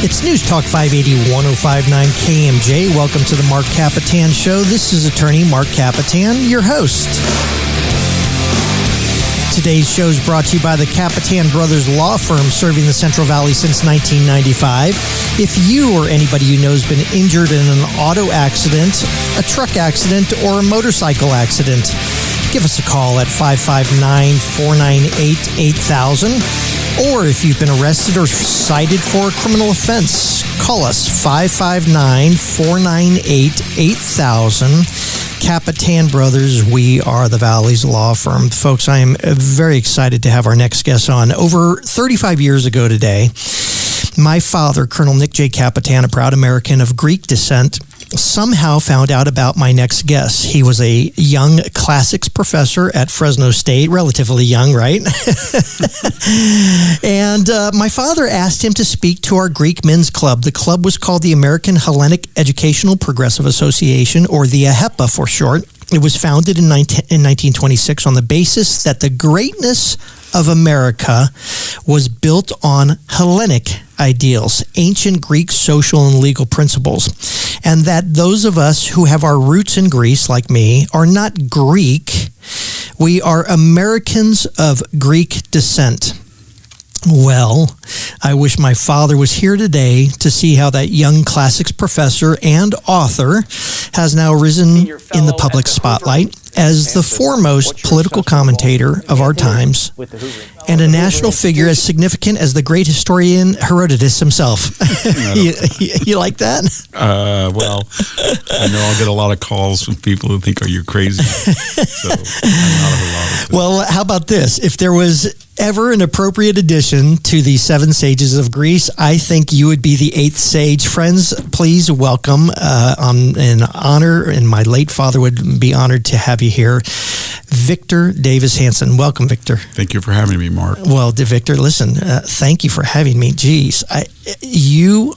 It's News Talk 580 1059 KMJ. Welcome to the Marc Kapetan Show. This is attorney Marc Kapetan, your host. Today's show is brought to you by the Kapetan Brothers Law Firm, serving the Central Valley since 1995. If you or anybody you know has been injured in an auto accident, a truck accident, or a motorcycle accident, give us a call at 559-498-8000. Or if you've been arrested or cited for a criminal offense, call us 559-498-8000. Kapetan Brothers, we are the Valley's law firm. Folks, I am very excited to have our next guest on. Over 35 years ago today, my father, Colonel Nick J. Kapetan, a proud American of Greek descent, somehow found out about my next guest. He was a young classics professor at Fresno State, relatively young, right? And my father asked him to speak to our Greek Men's Club. The club was called the American Hellenic Educational Progressive Association, or the AHEPA for short. It was founded in 1926 on the basis that the greatness of America was built on Hellenic ideals, ancient Greek social and legal principles, and that those of us who have our roots in Greece, like me, are not Greek. We are Americans of Greek descent. Well, I wish my father was here today to see how that young classics professor and author has now risen in the public spotlight as the foremost political commentator of our times and a national figure as significant as the great historian Herodotus himself. You like that? Well, I know I'll get a lot of calls from people who think, are you crazy? So I'm not a lot of Well, how about this? If there was ever an appropriate addition to the seven sages of Greece, I think you would be the eighth sage. Friends, please welcome, in honor, and my late father would be honored to have you here, Victor Davis Hanson. Welcome, Victor. Thank you for having me, Marc. Well, Victor, listen, thank you for having me. Geez, you're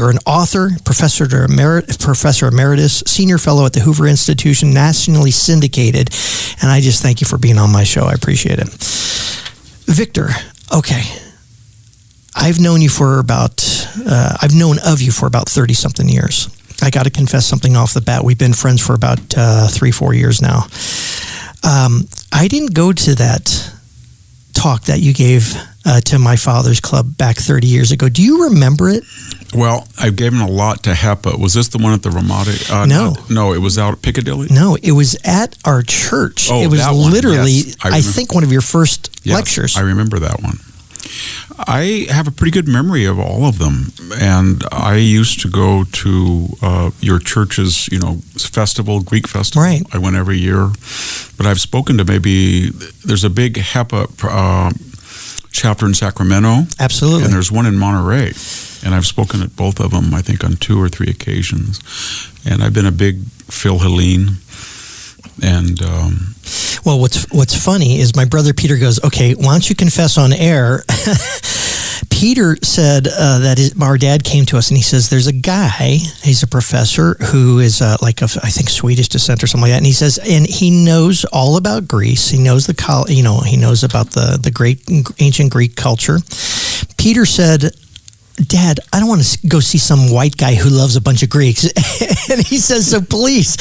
an author, professor emeritus, senior fellow at the Hoover Institution, nationally syndicated, and I just thank you for being on my show. I appreciate it. Victor, okay, I've known of you for about 30-something years. I got to confess something off the bat. We've been friends for about 3-4 years now. I didn't go to that talk that you gave to my father's club back 30 years ago. Do you remember it? Well, I've given a lot to HEPA. Was this the one at the Ramada? No, it was out at Piccadilly? No, it was at our church. Oh, it was that one. literally, Yes, I think, one of your first lectures. I remember that one. I have a pretty good memory of all of them, and I used to go to your church's, festival, Greek festival. Right. I went every year, but I've spoken to there's a big HEPA chapter in Sacramento. Absolutely. And there's one in Monterey, and I've spoken at both of them, I think, on 2 or 3 occasions, and I've been a big Phil Helene. And well, what's funny is my brother Peter goes, okay, why don't you confess on air? Peter said that our dad came to us and he says, there's a guy, he's a professor who is I think Swedish descent or something like that. And he says, and he knows all about Greece. He knows he knows about the great ancient Greek culture. Peter said, Dad, I don't want to go see some white guy who loves a bunch of Greeks. And he says, so please,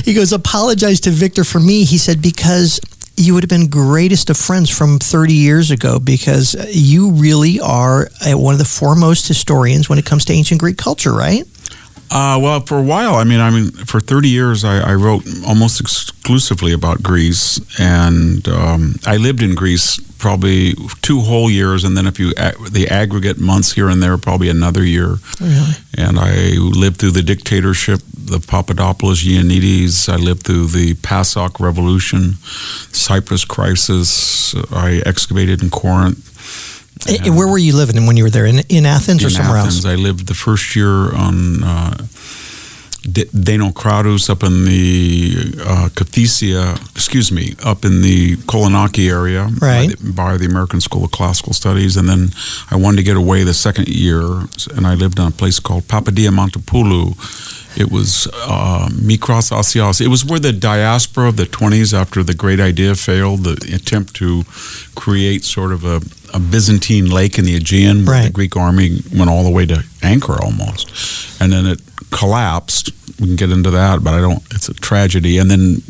he goes, apologize to Victor for me. He said, because you would have been greatest of friends from 30 years ago, because you really are one of the foremost historians when it comes to ancient Greek culture, right? Well, for a while, for 30 years, I wrote almost exclusively about Greece, and I lived in Greece probably 2 whole years, and then the aggregate months here and there, probably another year. Really? And I lived through the dictatorship, the Papadopoulos, Ioannidis. I lived through the PASOK Revolution, Cyprus crisis. I excavated in Corinth. Where were you living when you were there? In Athens or somewhere else? I lived the first year on Denokratos up in the up in the Kolonaki area, right, by the American School of Classical Studies. And then I wanted to get away the second year, and I lived in a place called Papadiamantopoulou It was Mikros Asios. It was where the diaspora of the 20s, after the great idea failed, the attempt to create sort of a Byzantine lake in the Aegean, where the Greek army went all the way to anchor almost. And then it collapsed. We can get into that, but it's a tragedy. And then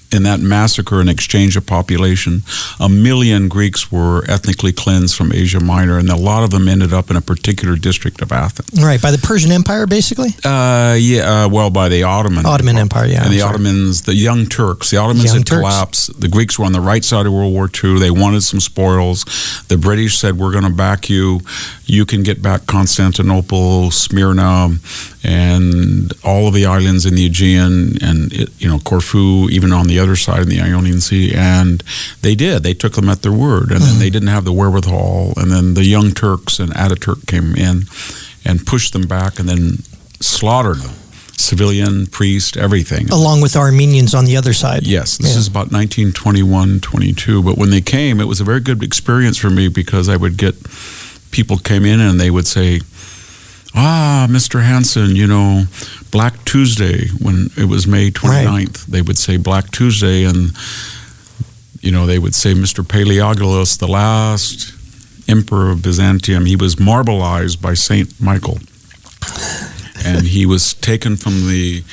in that massacre and exchange of population, 1 million Greeks were ethnically cleansed from Asia Minor, and a lot of them ended up in a particular district of Athens. Right, by the Persian Empire, basically? Well, by the Ottoman Empire, yeah. And the Ottomans, the Young Turks. The Ottomans had collapsed. The Greeks were on the right side of World War II. They wanted some spoils. The British said, we're going to back you. You can get back Constantinople, Smyrna, and all of the islands in the Aegean, and Corfu, even on the other side of the Ionian Sea. And they did. They took them at their word, and then they didn't have the wherewithal. And then the Young Turks and Ataturk came in and pushed them back, and then slaughtered them. Civilian, priest, everything. Along with Armenians on the other side. Yes, this is about 1921, 22. But when they came, it was a very good experience for me, because I would get people came in and they would say, Mr. Hanson, Black Tuesday, when it was May 29th, they would say Black Tuesday, and, they would say Mr. Palaeologus, the last emperor of Byzantium, he was marbleized by Saint Michael. And he was taken from the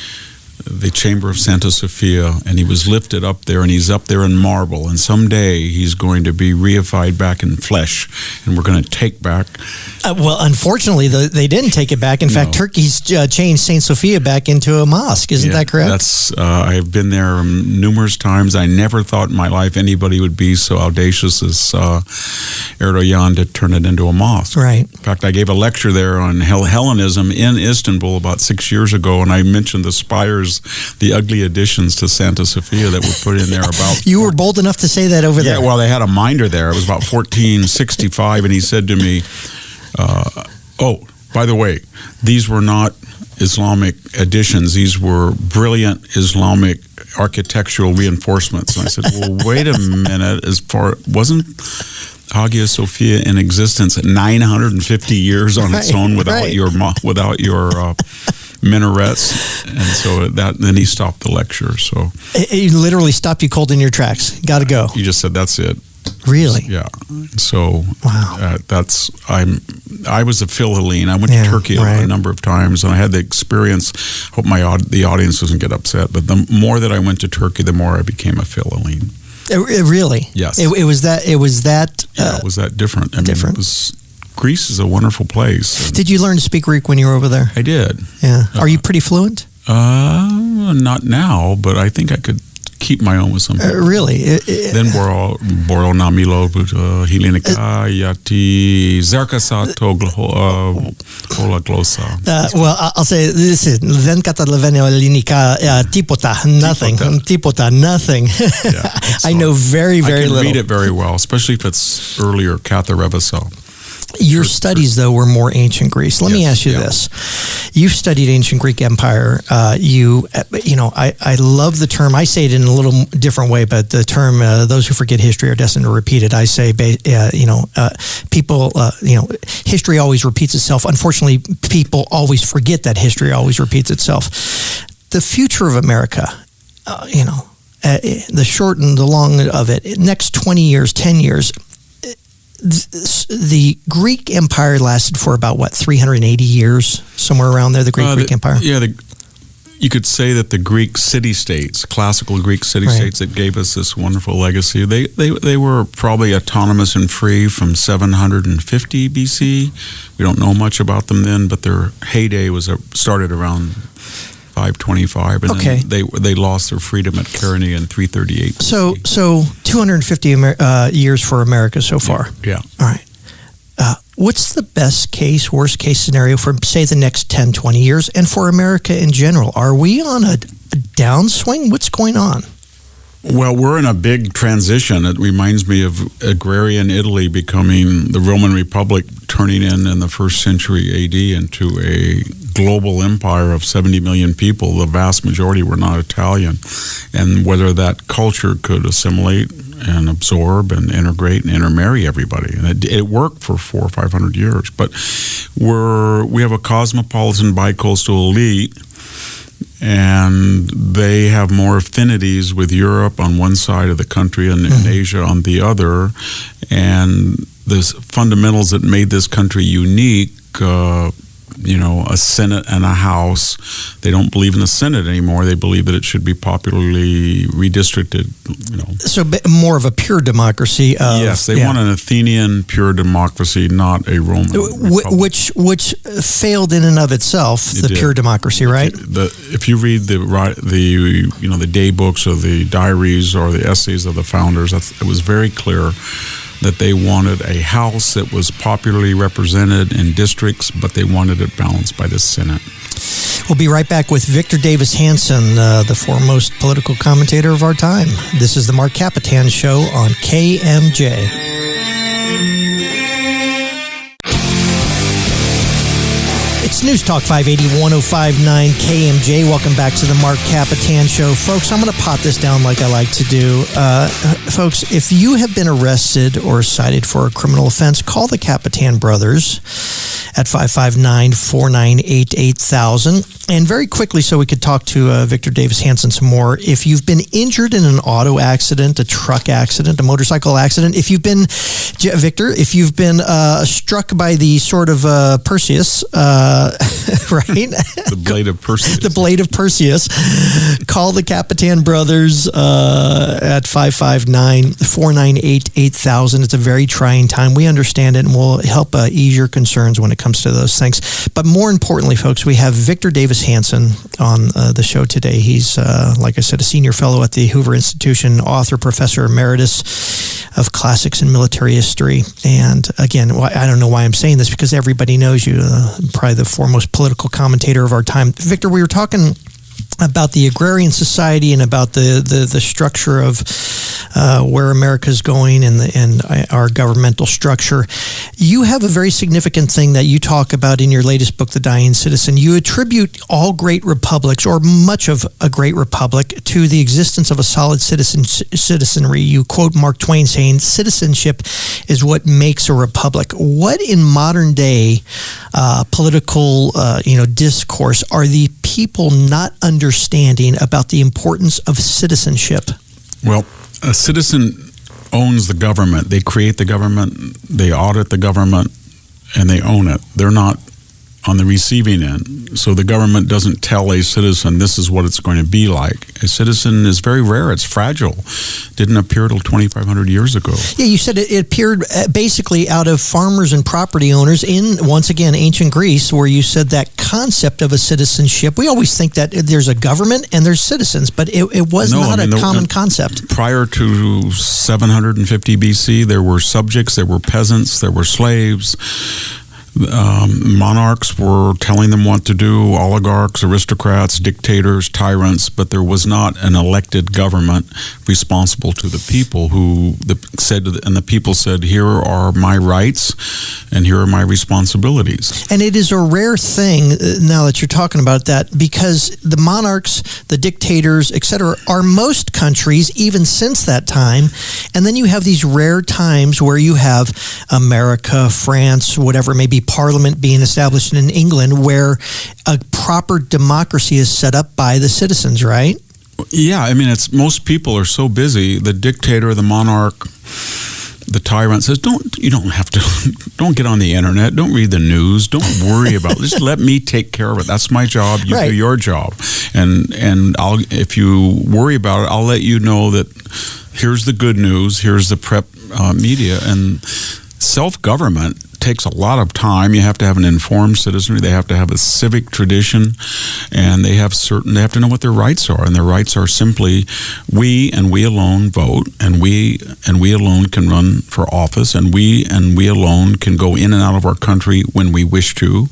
chamber of Santa Sophia, and he was lifted up there, and he's up there in marble, and someday he's going to be reified back in flesh, and we're going to take back. Well, unfortunately, they didn't take it back. In fact, Turkey's changed St. Sophia back into a mosque. Isn't that correct? I've been there numerous times. I never thought in my life anybody would be so audacious as Erdogan to turn it into a mosque. Right. In fact, I gave a lecture there on Hellenism in Istanbul about 6 years ago, and I mentioned the spires, the ugly additions to Santa Sophia that were put in there about... You were bold enough to say that over there. Yeah, well, they had a minder there. It was about 1465, and he said to me, by the way, these were not Islamic additions. These were brilliant Islamic architectural reinforcements. And I said, well, wait a minute. Wasn't Hagia Sophia in existence at 950 years on its own without your minarets? And so then he stopped the lecture. So he literally stopped you cold in your tracks. Got to go. He just said, that's it. Really? Yeah. So wow. I was a Phil-Hellene. I went to Turkey a number of times, and I had the experience. I hope the audience doesn't get upset, but the more that I went to Turkey, the more I became a Phil-Hellene. Really? Yes. It was that. It was that different. I different. mean, Greece is a wonderful place. Did you learn to speak Greek when you were over there? I did. Yeah. Are you pretty fluent? Not now, but I think I could keep my own with some people. Really? Then Boro Namilo Hilinika Yati Zerkasato Hola Glosa. Well, I'll say this is Then Kata Levenio Linika Tipota, nothing. Tipota, nothing. Yeah, I know very, very little. I can read it very well, especially if it's earlier Katharevasa. Your studies, though, were more ancient Greece. Let me ask you this. You've studied ancient Greek Empire. I love the term. I say it in a little different way, but the term, those who forget history are destined to repeat it. I say, history always repeats itself. Unfortunately, people always forget that history always repeats itself. The future of America, the short and the long of it, next 20 years, 10 years, the Greek Empire lasted for about, 380 years? Somewhere around there, the Greek Empire? Yeah, you could say that the Greek city-states, classical Greek city-states that gave us this wonderful legacy, they were probably autonomous and free from 750 BC. We don't know much about them then, but their heyday started around 525, and then they lost their freedom at Caroni in 338. So 250 years for America so far. Yeah. All right. What's the best case, worst case scenario for, say, the next 10, 20 years, and for America in general? Are we on a downswing? What's going on? Well, we're in a big transition. It reminds me of agrarian Italy becoming the Roman Republic, turning in the first century AD into a global empire of 70 million people. The vast majority were not Italian. And whether that culture could assimilate and absorb and integrate and intermarry everybody. And it worked for 400 or 500 years. But we have a cosmopolitan bicoastal elite and they have more affinities with Europe on one side of the country and Asia on the other. And the fundamentals that made this country unique, a Senate and a House. They don't believe in the Senate anymore. They believe that it should be popularly redistricted. So more of a pure democracy. Yes, they want an Athenian pure democracy, not a Roman republic. Which failed in and of itself. Pure democracy, right? If you read the day books or the diaries or the essays of the founders, it was very clear that they wanted a House that was popularly represented in districts, but they wanted it balanced by the Senate. We'll be right back with Victor Davis Hanson, the foremost political commentator of our time. This is the Marc Kapetan Show on KMJ. It's News Talk 580, 1059 KMJ. Welcome back to the Marc Kapetan Show. Folks, I'm going to pot this down like I like to do. Folks, if you have been arrested or cited for a criminal offense, call the Kapetan brothers at 559-498-8000. And very quickly, so we could talk to Victor Davis Hanson some more, if you've been injured in an auto accident, a truck accident, a motorcycle accident, if you've been, Victor, if you've been struck by the sword of Perseus, right? The blade of Perseus. The blade of Perseus. Call the Kapetan brothers at 559-498-8000. It's a very trying time. We understand it, and we'll help ease your concerns when it comes to those things. But more importantly, folks, we have Victor Davis Hanson on the show today. He's, like I said, a senior fellow at the Hoover Institution, author, professor emeritus of classics and military history. And again, I don't know why I'm saying this, because everybody knows you, probably the foremost political commentator of our time. Victor, we were talking about the Agrarian Society and about the structure of where America's going and our governmental structure. You have a very significant thing that you talk about in your latest book, The Dying Citizen. You attribute all great republics, or much of a great republic, to the existence of a solid citizenry. You quote Mark Twain saying, "Citizenship is what makes a republic." What in modern day political discourse are the people not understanding about the importance of citizenship? Well, a citizen owns the government. They create the government, they audit the government, and they own it. They're not on the receiving end. So the government doesn't tell a citizen this is what it's going to be like. A citizen is very rare. It's fragile. Didn't appear till 2,500 years ago. Yeah, you said it appeared basically out of farmers and property owners in, once again, ancient Greece, where you said that concept of a citizenship. We always think that there's a government and there's citizens, but it was not a common concept. Prior to 750 BC, there were subjects, there were peasants, there were slaves. Monarchs were telling them what to do, oligarchs, aristocrats, dictators, tyrants, but there was not an elected government responsible to the people the people said, here are my rights and here are my responsibilities. And it is a rare thing, now that you're talking about that, because the monarchs, the dictators, etc., are most countries, even since that time. And then you have these rare times where you have America, France, whatever it may be, Parliament being established in England, where a proper democracy is set up by the citizens, right? Yeah, I mean, most people are so busy. The dictator, the monarch, the tyrant says, don't get on the internet, don't read the news, don't worry about it. Just let me take care of it. That's my job. You do your job, and if you worry about it, I'll let you know that here's the good news, here's the prep media. And self-government takes a lot of time. You have to have an informed citizenry. They have to have a civic tradition, and they have to know what their rights are. And their rights are simply, we and we alone vote, and we alone can run for office, and we alone can go in and out of our country when we wish to,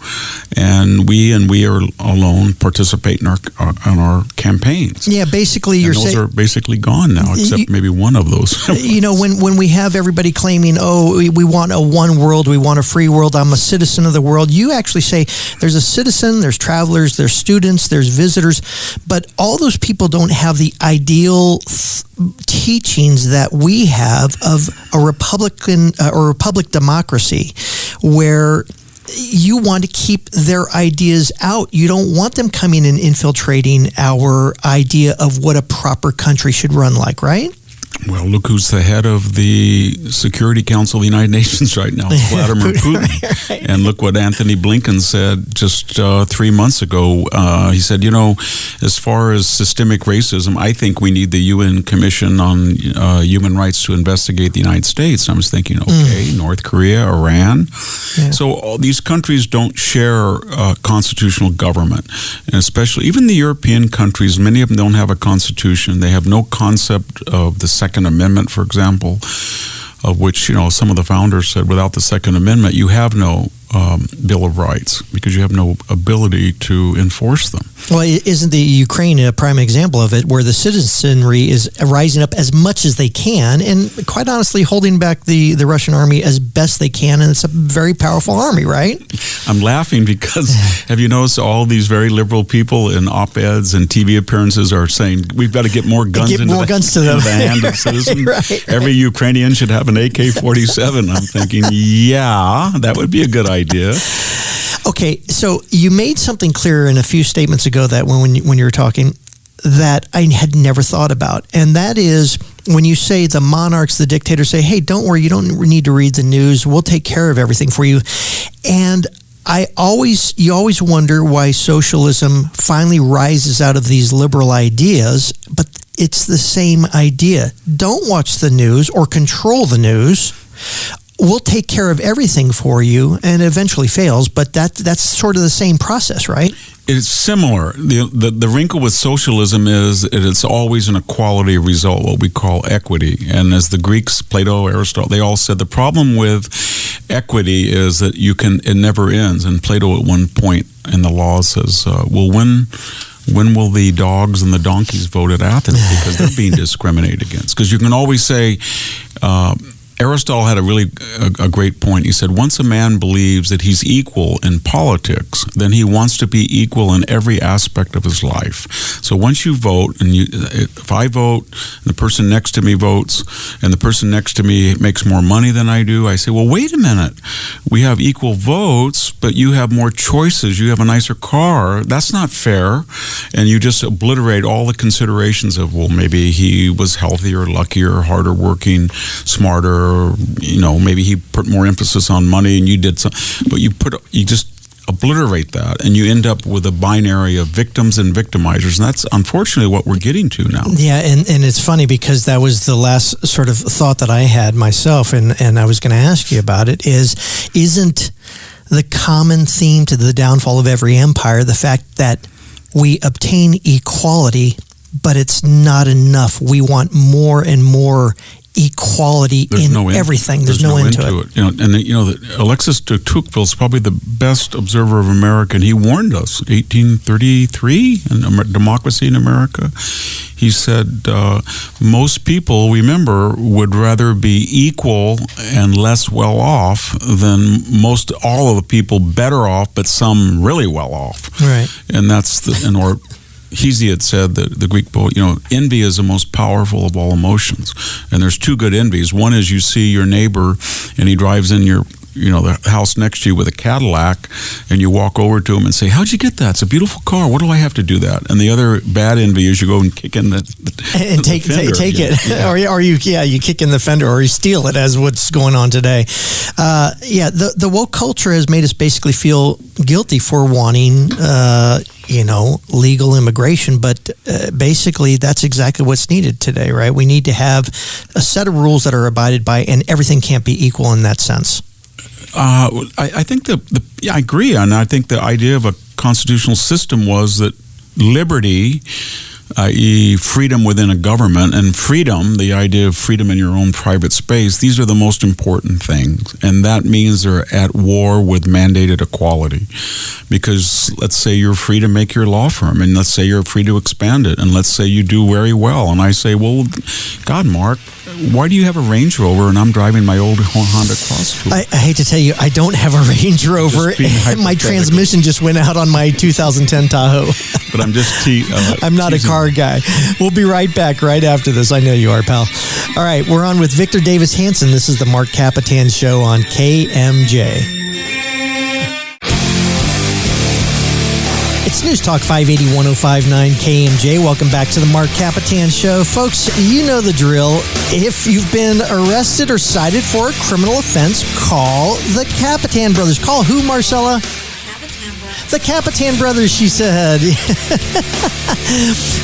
and we alone participate in our campaigns. Yeah, basically, those are basically gone now, except maybe one of those. When we have everybody claiming, we want a one world, we want a free world, I'm a citizen of the world, you actually say there's a citizen, there's travelers, there's students, there's visitors, but all those people don't have the ideal teachings that we have of a republic democracy, where you want to keep their ideas out. You don't want them coming and infiltrating our idea of what a proper country should run like, right? Well, look who's the head of the Security Council of the United Nations right now, Vladimir Putin. Right. And look what Anthony Blinken said just 3 months ago. He said, as far as systemic racism, I think we need the UN Commission on Human Rights to investigate the United States. And I was thinking, okay, North Korea, Iran. Yeah. So all these countries don't share constitutional government. And especially, even the European countries, many of them don't have a constitution. They have no concept of the Second Amendment, for example, of which, some of the founders said without the Second Amendment, you have no Bill of Rights because you have no ability to enforce them. Well, isn't the Ukraine a prime example of it, where the citizenry is rising up as much as they can and quite honestly holding back the Russian army as best they can, and it's a very powerful army, right? I'm laughing because have you noticed all these very liberal people in op-eds and TV appearances are saying we've got to get more guns into the hand of citizens. Right. Every Ukrainian should have an AK-47. I'm thinking, yeah, that would be a good idea. Okay, so you made something clear in a few statements ago that when you were talking that I had never thought about, and that is when you say the monarchs, the dictators say, hey, don't worry, you don't need to read the news, we'll take care of everything for you. And you always wonder why socialism finally rises out of these liberal ideas, but it's the same idea. Don't watch the news or control the news. We'll take care of everything for you, and it eventually fails, but that's sort of the same process, right? It's similar. The wrinkle with socialism is it's always an equality result, what we call equity. And as the Greeks, Plato, Aristotle, they all said the problem with equity is that it never ends. And Plato at one point in the law says, when will the dogs and the donkeys vote at Athens? Because they're being discriminated against. Because you can always say, Aristotle had a great point. He said, once a man believes that he's equal in politics, then he wants to be equal in every aspect of his life. So once you vote, and if I vote, and the person next to me votes, and the person next to me makes more money than I do, I say, well, wait a minute. We have equal votes, but you have more choices. You have a nicer car. That's not fair. And you just obliterate all the considerations of, well, maybe he was healthier, luckier, harder working, smarter, or maybe he put more emphasis on money and you did some, but you just obliterate that and you end up with a binary of victims and victimizers, and that's unfortunately what we're getting to now. Yeah, and it's funny because that was the last sort of thought that I had myself, and I was going to ask you about it, isn't the common theme to the downfall of every empire the fact that we obtain equality, but it's not enough. We want more and more equality everything. There's no end to it. Alexis de Tocqueville is probably the best observer of America, and he warned us, 1833, in Democracy in America. He said, most people, remember, would rather be equal and less well off than all of the people better off, but some really well off. Right. And that's Hesiod said, the Greek poet, envy is the most powerful of all emotions. And there's two good envies. One is you see your neighbor and he drives in the house next to you with a Cadillac, and you walk over to him and say, how'd you get that? It's a beautiful car. What do I have to do that? And the other bad envy is you go and kick in the fender. Take it. Yeah. or you kick in the fender, or you steal it, as what's going on today. The woke culture has made us basically feel guilty for wanting legal immigration, but basically that's exactly what's needed today, right? We need to have a set of rules that are abided by, and everything can't be equal in that sense. I think I agree, and I think the idea of a constitutional system was that liberty, i.e. freedom within a government, and freedom, the idea of freedom in your own private space, these are the most important things. And that means they're at war with mandated equality. Because let's say you're free to make your law firm, and let's say you're free to expand it, and let's say you do very well. And I say, well, God, Mark, why do you have a Range Rover and I'm driving my old Honda Cross Tour? I hate to tell you, I don't have a Range Rover. My transmission just went out on my 2010 Tahoe. But I'm just I'm not a car guy. We'll be right back right after this. I know you are, pal. All right, we're on with Victor Davis Hanson. This is the Marc Kapetan Show on KMJ. It's News Talk 580 1059 KMJ. Welcome back to the Marc Kapetan Show. Folks, you know the drill. If you've been arrested or cited for a criminal offense, call the Kapetan brothers. Call who, Marcella? The Kapetan brothers, she said.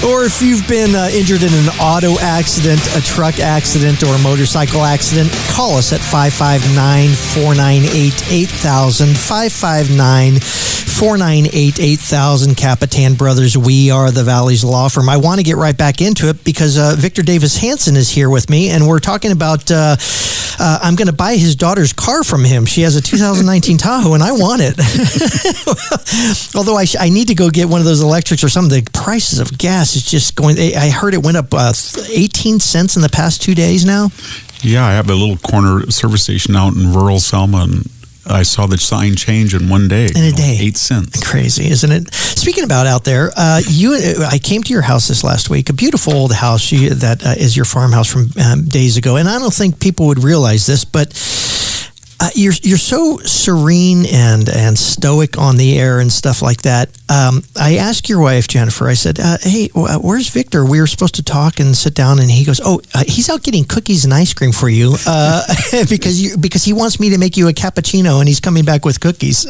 Or if you've been injured in an auto accident, a truck accident, or a motorcycle accident, call us at 559-498-8000. 559-498-8000. Kapetan brothers, we are the Valley's law firm. I want to get right back into it because Victor Davis Hanson is here with me, and we're talking about I'm going to buy his daughter's car from him. She has a 2019 Tahoe, and I want it. Although I need to go get one of those electrics or something. The prices of gas is just going. I heard it went up 18 cents in the past 2 days now. Yeah, I have a little corner service station out in rural Selma, and I saw the sign change in one day. In a day. 8 cents. Crazy, isn't it? Speaking about out there, I came to your house this last week, a beautiful old house that is your farmhouse from days ago. And I don't think people would realize this, but you're so serene and stoic on the air and stuff like that. I asked your wife, Jennifer, I said, hey, where's Victor? We were supposed to talk and sit down. And he goes, he's out getting cookies and ice cream for you because he wants me to make you a cappuccino and he's coming back with cookies.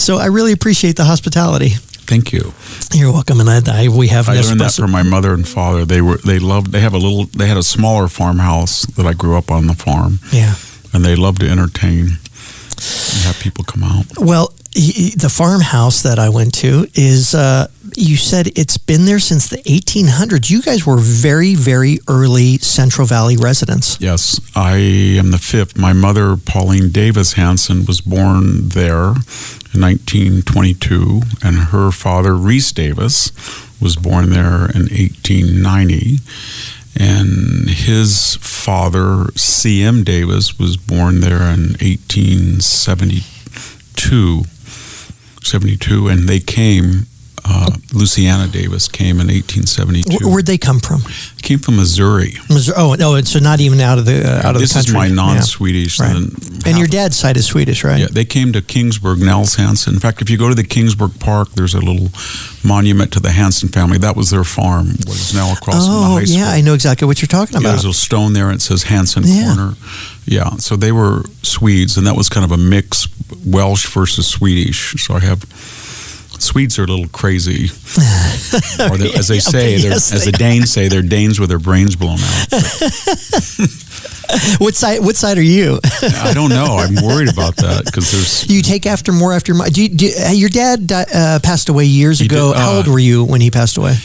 So I really appreciate the hospitality. Thank you. You're welcome. And we have. I learned that from my mother and father. They had a smaller farmhouse that I grew up on the farm. Yeah. And they love to entertain and have people come out. Well, the farmhouse that I went to is, you said it's been there since the 1800s. You guys were very, very early Central Valley residents. Yes, I am the fifth. My mother, Pauline Davis Hanson, was born there in 1922, and her father, Reese Davis, was born there in 1890. And his father, C.M. Davis, was born there in 1872, and they came, Luciana Davis came in 1872. Where'd they come from? They came from Missouri. So not even out of the country. This is my non-Swedish. Yeah. Right. And your dad's side is Swedish, right? Yeah, they came to Kingsburg, Nels Hanson. In fact, if you go to the Kingsburg Park, there's a little monument to the Hanson family. That was their farm, what is now across from the high school. Yeah, I know exactly what you're talking about. There's a stone there, and it says Hanson Corner. Yeah, so they were Swedes, and that was kind of a mix, Welsh versus Swedish. So I have... Swedes are a little crazy, or as they say, as the Danes say, they're Danes with their brains blown out. What side are you? I don't know. I'm worried about that because there's. You take after your your dad passed away years ago. How old were you when he passed away?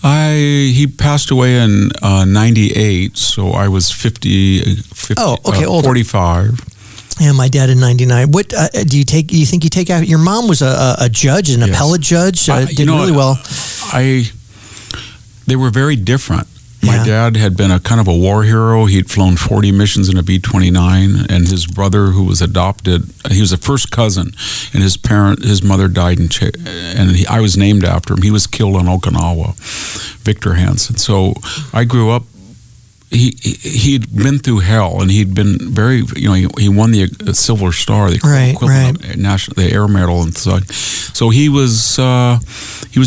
He passed away in 98, so I was 45. Yeah, my dad in 99. What do you think you take out? Your mom was a judge, an appellate judge. Did really well. They were very different. My dad had been a kind of a war hero. He'd flown 40 missions in a B-29, and his brother, who was adopted, he was a first cousin, and his mother died, I was named after him. He was killed on Okinawa, Victor Hanson. So I grew up. He'd been through hell, and he'd been very, he won the Silver Star, the equivalent of the Air Medal, and so he was a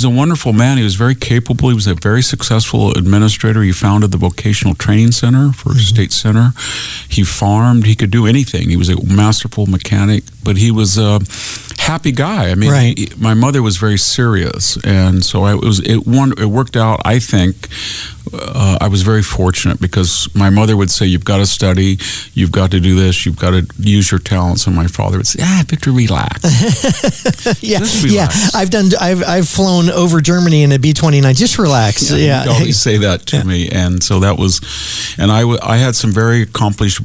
wonderful man. He was very capable. He was a very successful administrator. He founded the Vocational Training Center for State Center. He farmed. He could do anything. He was a masterful mechanic, but he was a happy guy. I mean, my mother was very serious, and so it worked out. I think I was very fortunate because my mother would say, "You've got to study. You've got to do this. You've got to use your talents." And my father would say, "Victor, relax." Just relax. I've flown over Germany in a B-29. Just relax. Yeah. He'd always say that to me, and so that was. And I had some very accomplished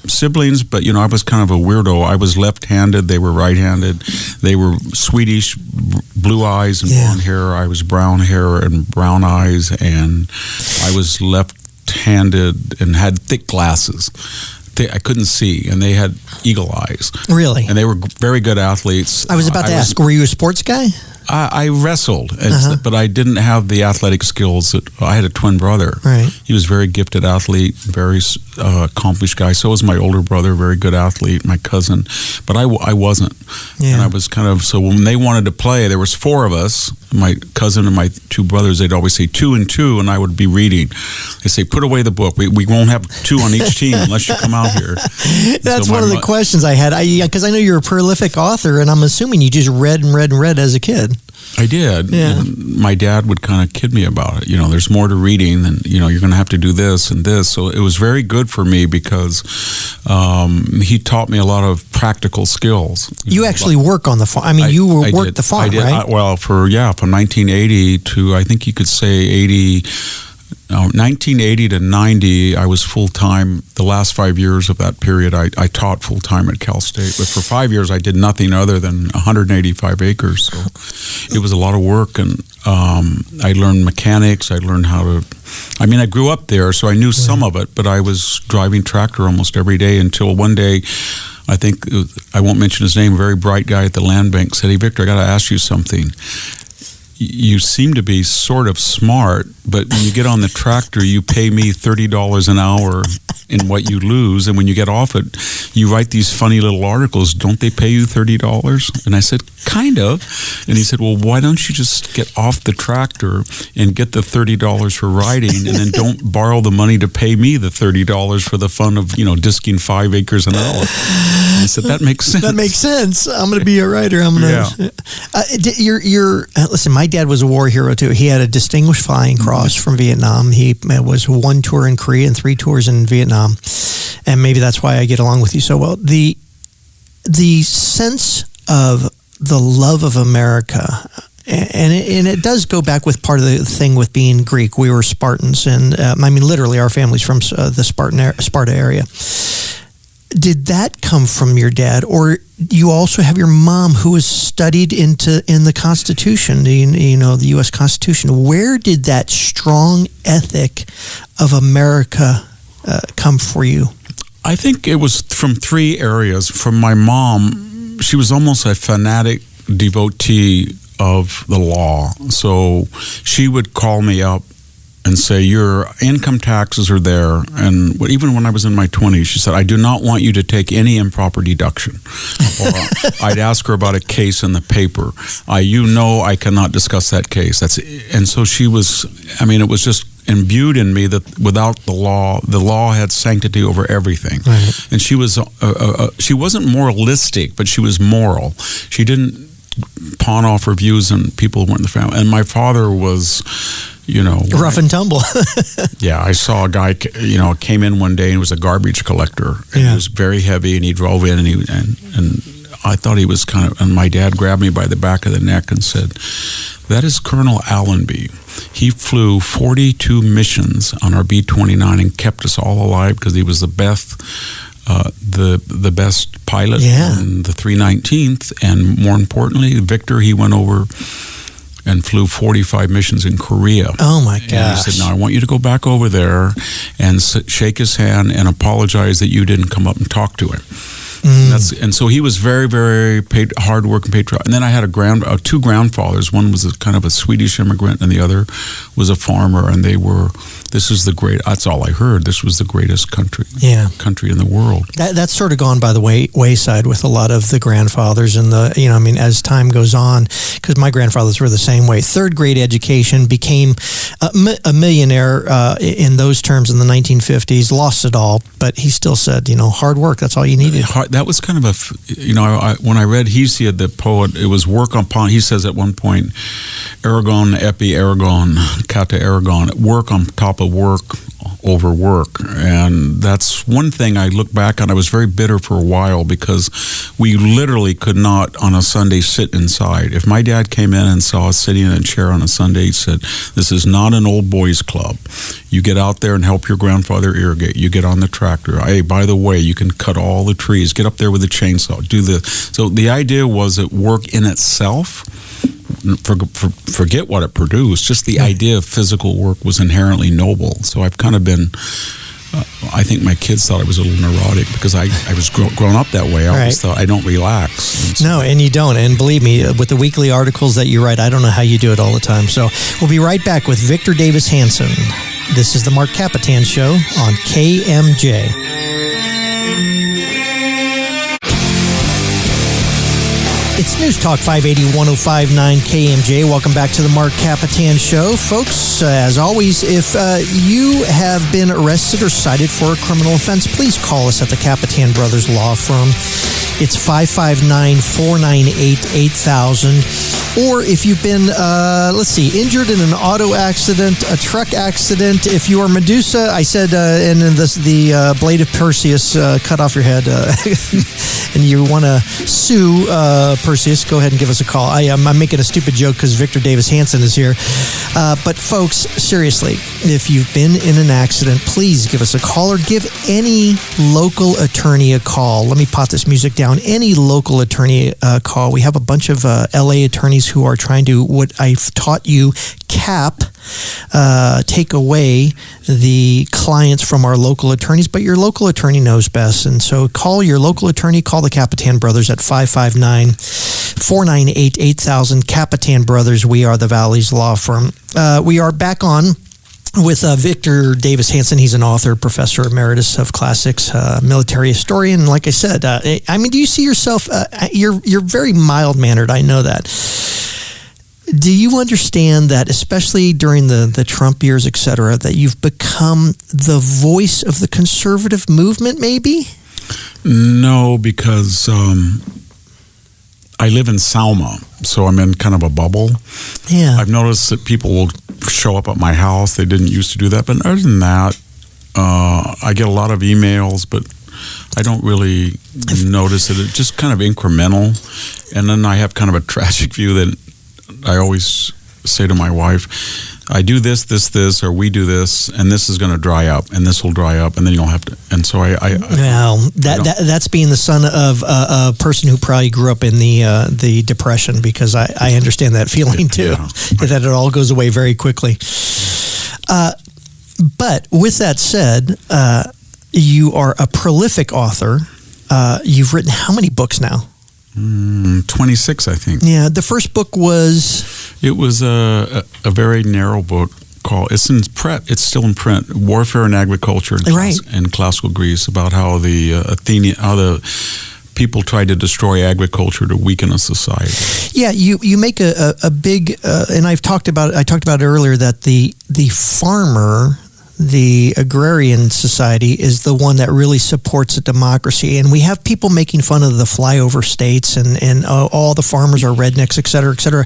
siblings, but I was kind of a weirdo. I was left-handed. They were right-handed. They were Swedish, blue eyes and blonde hair. I was brown hair and brown eyes, and I was left-handed and had thick glasses. I couldn't see, and they had eagle eyes. Really? And they were very good athletes. I was about to ask, were you a sports guy? I wrestled, but I didn't have the athletic skills. I had a twin brother. Right. He was a very gifted athlete, very accomplished guy. So was my older brother, very good athlete, my cousin. But I wasn't. Yeah. And I was so when they wanted to play, there was 4 of us, my cousin and my 2 brothers, they'd always say 2 and 2, and I would be reading. They say, put away the book. We won't have 2 on each team unless you come out here. That's one of the questions I had. Because I know you're a prolific author, and I'm assuming you just read and read and read as a kid. I did. Yeah. And my dad would kind of kid me about it. There's more to reading than, you're going to have to do this and this. So it was very good for me because he taught me a lot of practical skills. You actually work on the farm. I mean, you worked the farm, right? Well, from 1980 to, I think you could say 1980 to 90, I was full-time. The last 5 years of that period, I taught full-time at Cal State. But for 5 years, I did nothing other than 185 acres. So it was a lot of work. And I learned mechanics. I learned how to... I grew up there, so I knew some of it. But I was driving tractor almost every day until one day... I think, I won't mention his name, a very bright guy at the land bank said, "Hey, Victor, I got to ask you something. You seem to be sort of smart, but when you get on the tractor, you pay me $30 an hour in what you lose. And when you get off it, you write these funny little articles. Don't they pay you $30? And I said, kind of. And he said, well, why don't you just get off the tractor and get the $30 for riding and then don't borrow the money to pay me the $30 for the fun of, disking 5 acres an hour. And I said, that makes sense. That makes sense. I'm going to be a writer. I'm going to... Listen, my dad was a war hero too. He had a distinguished flying cross from Vietnam. He was 1 tour in Korea and 3 tours in Vietnam. And maybe that's why I get along with you so well. The sense of the love of America, and it does go back with part of the thing with being Greek. We were Spartans, and literally our family's from the Sparta area. Did that come from your dad, or you also have your mom who was studied in the Constitution, the U.S. Constitution? Where did that strong ethic of America come for you? I think it was from 3 areas. From my mom, she was almost a fanatic devotee of the law. So she would call me up and say, your income taxes are there. And even when I was in my 20s, she said, I do not want you to take any improper deduction. Or I'd ask her about a case in the paper. I cannot discuss that case. And so she was, it was just imbued in me that without the law had sanctity over everything. Right. And she was, she wasn't moralistic, but she was moral. She didn't pawn off her views and people weren't in the family. And my father was... rough and tumble. Yeah, I saw a guy, came in one day and was a garbage collector. And he was very heavy, and he drove in, and I thought he was and my dad grabbed me by the back of the neck and said, that is Colonel Allenby. He flew 42 missions on our B-29 and kept us all alive because he was the best pilot on the 319th. And more importantly, Victor, he went over and flew 45 missions in Korea. Oh, my gosh. And he said, now I want you to go back over there and shake his hand and apologize that you didn't come up and talk to him. And so he was very, very hard working patriot. And then I had 2 grandfathers. One was kind of a Swedish immigrant, and the other was a farmer. And that's all I heard. This was the greatest country in the world. That's sort of gone by the wayside with a lot of the grandfathers and as time goes on, because my grandfathers were the same way. 3rd grade education, became a millionaire in those terms in the 1950s, lost it all, but he still said, hard work, that's all you needed. That was kind of when I read Hesiod, the poet, it was work upon, he says at one point, ergon, epi, ergon, kata, ergon, work on top of work over work. And that's one thing I look back on. I was very bitter for a while because we literally could not on a Sunday sit inside. If my dad came in and saw us sitting in a chair on a Sunday, he said, this is not an old boys club. You get out there and help your grandfather irrigate. You get on the tractor. Hey, by the way, you can cut all the trees. Get up there with a chainsaw. Do this. So the idea was that work in itself, forget what it produced, just the idea of physical work was inherently noble. So I've kind of been I think my kids thought I was a little neurotic because I was grown up that way. I always thought I don't relax. No, and you don't. And believe me, with the weekly articles that you write, I don't know how you do it all the time. So we'll be right back with Victor Davis Hanson. This is the Marc Kapetan Show on KMJ. It's News Talk 580 1059 KMJ. Welcome back to the Marc Kapetan Show. Folks, as always, if you have been arrested or cited for a criminal offense, please call us at the Kapetan Brothers Law Firm. It's 559-498-8000. Or if you've been, injured in an auto accident, a truck accident, if you are Medusa, I said, and then the blade of Perseus cut off your head, and you want to sue Perseus, go ahead and give us a call. I'm making a stupid joke because Victor Davis Hanson is here. But folks, seriously, if you've been in an accident, please give us a call or give any local attorney a call. Let me pot this music down. Any local attorney call. We have a bunch of LA attorneys who are trying to, what I've taught you, take away the clients from our local attorneys, but your local attorney knows best. And so call your local attorney, call the Kapetan Brothers at 559-498-8000. Kapetan Brothers, we are the Valley's law firm. We are back on with Victor Davis Hanson. He's an author, professor emeritus of classics, military historian. Like I said, do you see yourself, you're very mild-mannered, I know that. Do you understand that, especially during the Trump years, et cetera, that you've become the voice of the conservative movement, maybe? No, because I live in Salma, so I'm in kind of a bubble. Yeah. I've noticed that people will show up at my house. They didn't used to do that. But other than that, I get a lot of emails, but I don't really notice it. It's just kind of incremental. And then I have kind of a tragic view that I always say to my wife, I do this, or we do this, and this is going to dry up, and this will dry up, and then you'll have to. And so that's being the son of a person who probably grew up in the Depression, because I understand that feeling too, that it all goes away very quickly. But with that said, you are a prolific author. You've written how many books now? 26, I think. Yeah, the first book was... It was a very narrow book called, it's still in print, Warfare and Agriculture in Classical Greece, about how the people tried to destroy agriculture to weaken a society. Yeah, you make a big, and I talked about it earlier, that the farmer, the agrarian society, is the one that really supports a democracy. And we have people making fun of the flyover states and all the farmers are rednecks, et cetera, et cetera.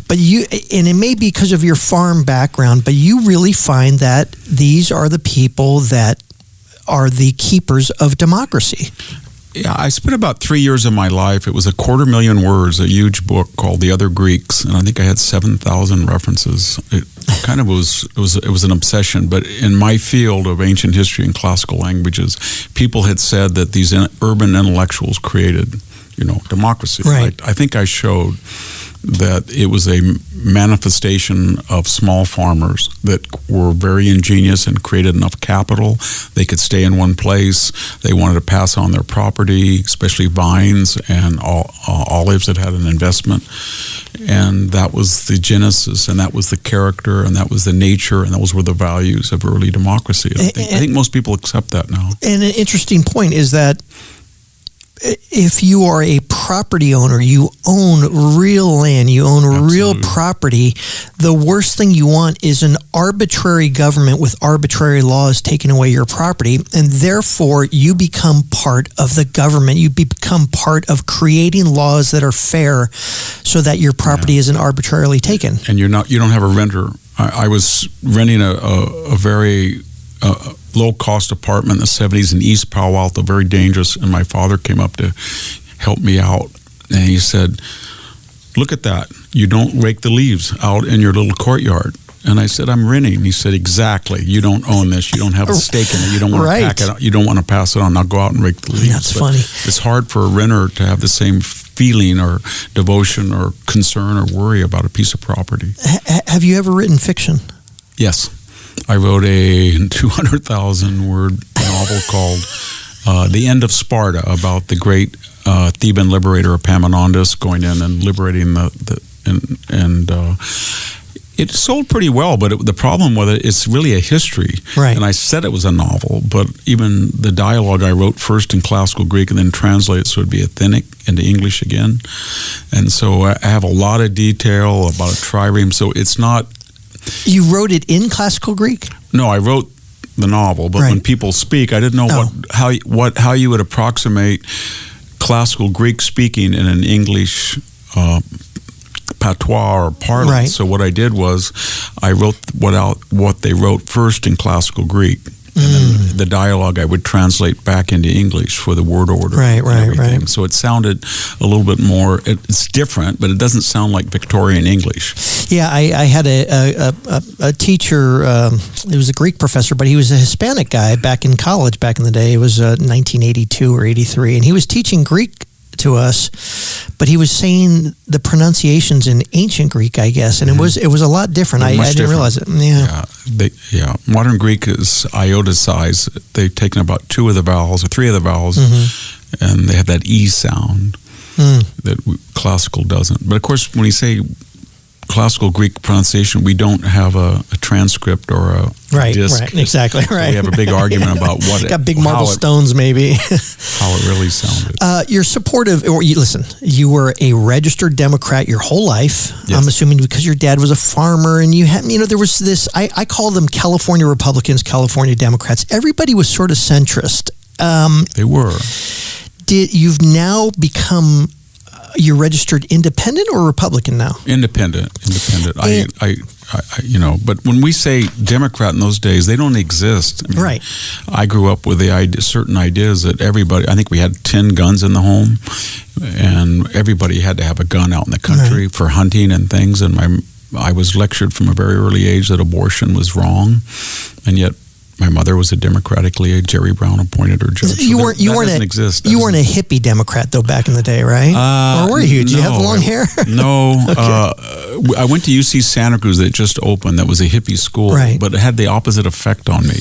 But and it may be because of your farm background, but you really find that these are the people that are the keepers of democracy. Yeah, I spent about 3 years of my life. It was 250,000 words, a huge book called The Other Greeks, and I think I had 7,000 references. It kind of was an obsession. But in my field of ancient history and classical languages, people had said that these urban intellectuals created, democracy. Right. I think I showed that it was a manifestation of small farmers that were very ingenious and created enough capital. They could stay in one place. They wanted to pass on their property, especially vines and olives that had an investment. And that was the genesis, and that was the character, and that was the nature, and those were the values of early democracy. I think most people accept that now. And an interesting point is that if you are a property owner, you own real land, you own real property, the worst thing you want is an arbitrary government with arbitrary laws taking away your property, and therefore you become part of the government. You become part of creating laws that are fair so that your property isn't arbitrarily taken. And you don't have a renter. I was renting a very low-cost apartment in the 70s in East Palo Alto, very dangerous, and my father came up to help me out, and he said, look at that. You don't rake the leaves out in your little courtyard. And I said, I'm renting. He said, exactly. You don't own this. You don't have a stake in it. You don't want to pack it out. You don't want to pass it on. Now go out and rake the leaves. That's funny. It's hard for a renter to have the same feeling or devotion or concern or worry about a piece of property. Have you ever written fiction? Yes. I wrote a 200,000-word novel called The End of Sparta, about the great Theban liberator Epaminondas going in and liberating it sold pretty well, but the problem with it, it's really a history. Right. And I said it was a novel, but even the dialogue I wrote first in classical Greek and then translated so it'd be authentic into English again. And so I have a lot of detail about a trireme, so it's not... You wrote it in classical Greek? No, I wrote the novel, but when people speak, I didn't know how you would approximate classical Greek speaking in an English patois or parlance. Right. So what I did was I wrote what they wrote first in classical Greek, and then the dialogue I would translate back into English for the word order. Right. So it sounded a little bit more. It's different, but it doesn't sound like Victorian English. Yeah, I had a teacher. He was a Greek professor, but he was a Hispanic guy back in college back in the day. It was 1982 or 83, and he was teaching Greek to us, but he was saying the pronunciations in ancient Greek, I guess, and it was a lot different. I didn't realize it. Yeah. Modern Greek is ioticized. They've taken about 2 of the vowels or 3 of the vowels, and they have that E sound that classical doesn't. But of course, when you say classical Greek pronunciation, we don't have a transcript or a disc. Right, exactly. Right. We have a big argument about what got big marble stones, maybe. how it really sounded. You're supportive, listen, you were a registered Democrat your whole life. Yes. I'm assuming because your dad was a farmer, and you had, there was this. I call them California Republicans, California Democrats. Everybody was sort of centrist. They were. You've now become. You're registered independent or Republican now? Independent. But when we say Democrat in those days, they don't exist. I mean, right. I grew up with certain ideas that everybody, I think we had 10 guns in the home, and everybody had to have a gun out in the country for hunting and things. And I was lectured from a very early age that abortion was wrong, and yet my mother was a Democratically Jerry Brown appointed her judge. You weren't a hippie Democrat though back in the day, right? Or were you? Did you have long hair? No. Okay. I went to UC Santa Cruz that just opened. That was a hippie school, but it had the opposite effect on me.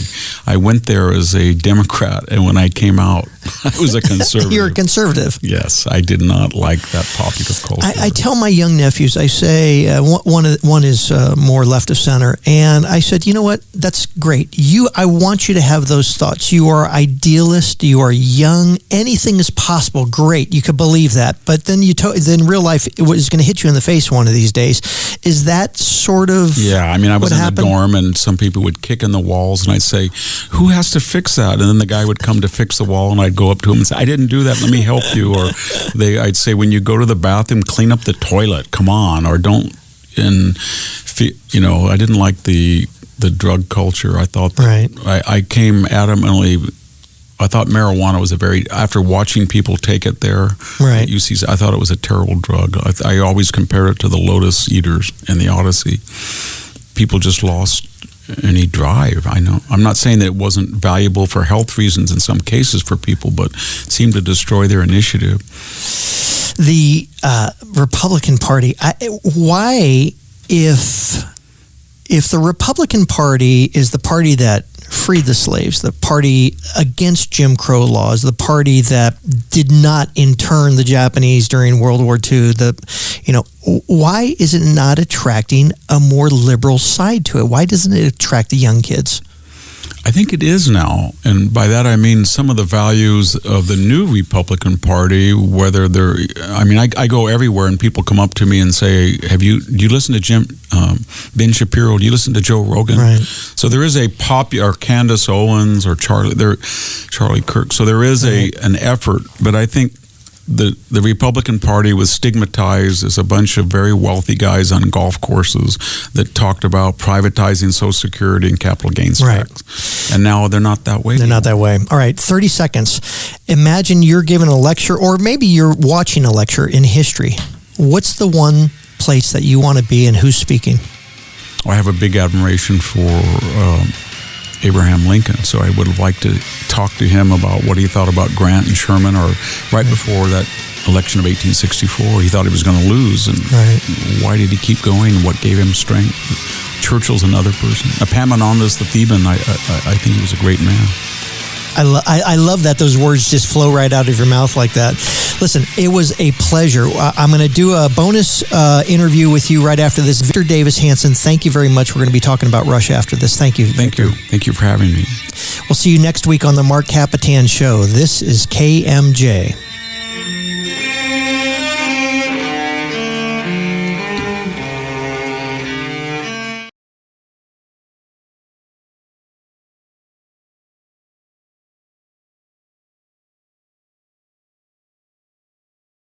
I went there as a Democrat, and when I came out, I was a conservative. You're a conservative. Yes, I did not like that popular culture. I tell my young nephews, I say one is more left of center, and I said, you know what? That's great. I want you to have those thoughts. You are idealist. You are young. Anything is possible. Great. You could believe that. But then then real life is going to hit you in the face one of these days. Is that sort of I was in the dorm, and some people would kick in the walls, and I'd say, who has to fix that? And then the guy would come to fix the wall, and I'd go up to him and say, I didn't do that. Let me help you. Or I'd say, when you go to the bathroom, clean up the toilet. Come on. Or don't. And, I didn't like the drug culture. I thought I came adamantly. I thought marijuana was after watching people take it there at UC, I thought it was a terrible drug. I always compared it to the Lotus Eaters in the Odyssey. People just lost any drive. I know. I'm not saying that it wasn't valuable for health reasons in some cases for people, but it seemed to destroy their initiative. The Republican Party, why, if the Republican Party is the party that freed the slaves, the party against Jim Crow laws, the party that did not intern the Japanese during World War II, why is it not attracting a more liberal side to it? Why doesn't it attract the young kids? I think it is now, and by that I mean some of the values of the new Republican Party, whether they're, I go everywhere and people come up to me and say, do you listen to Ben Shapiro? Do you listen to Joe Rogan? Right. So there is a popular, Candace Owens or Charlie Kirk. So there is an effort, but I think the Republican Party was stigmatized as a bunch of very wealthy guys on golf courses that talked about privatizing Social Security and capital gains tax. And now they're not that way. They're not that way. All right, 30 seconds. Imagine you're giving a lecture, or maybe you're watching a lecture in history. What's the one place that you want to be, and who's speaking? I have a big admiration for Abraham Lincoln, so I would have liked to talk to him about what he thought about Grant and Sherman, or right before that election of 1864, he thought he was going to lose, and why did he keep going, and what gave him strength? Churchill's another person. Epaminondas the Theban, I think he was a great man. I love that those words just flow right out of your mouth like that. Listen, it was a pleasure. I'm going to do a bonus interview with you right after this. Victor Davis Hanson, thank you very much. We're going to be talking about Russia after this. Thank you. Thank you. Thank you for having me. We'll see you next week on the Marc Kapetan Show. This is KMJ.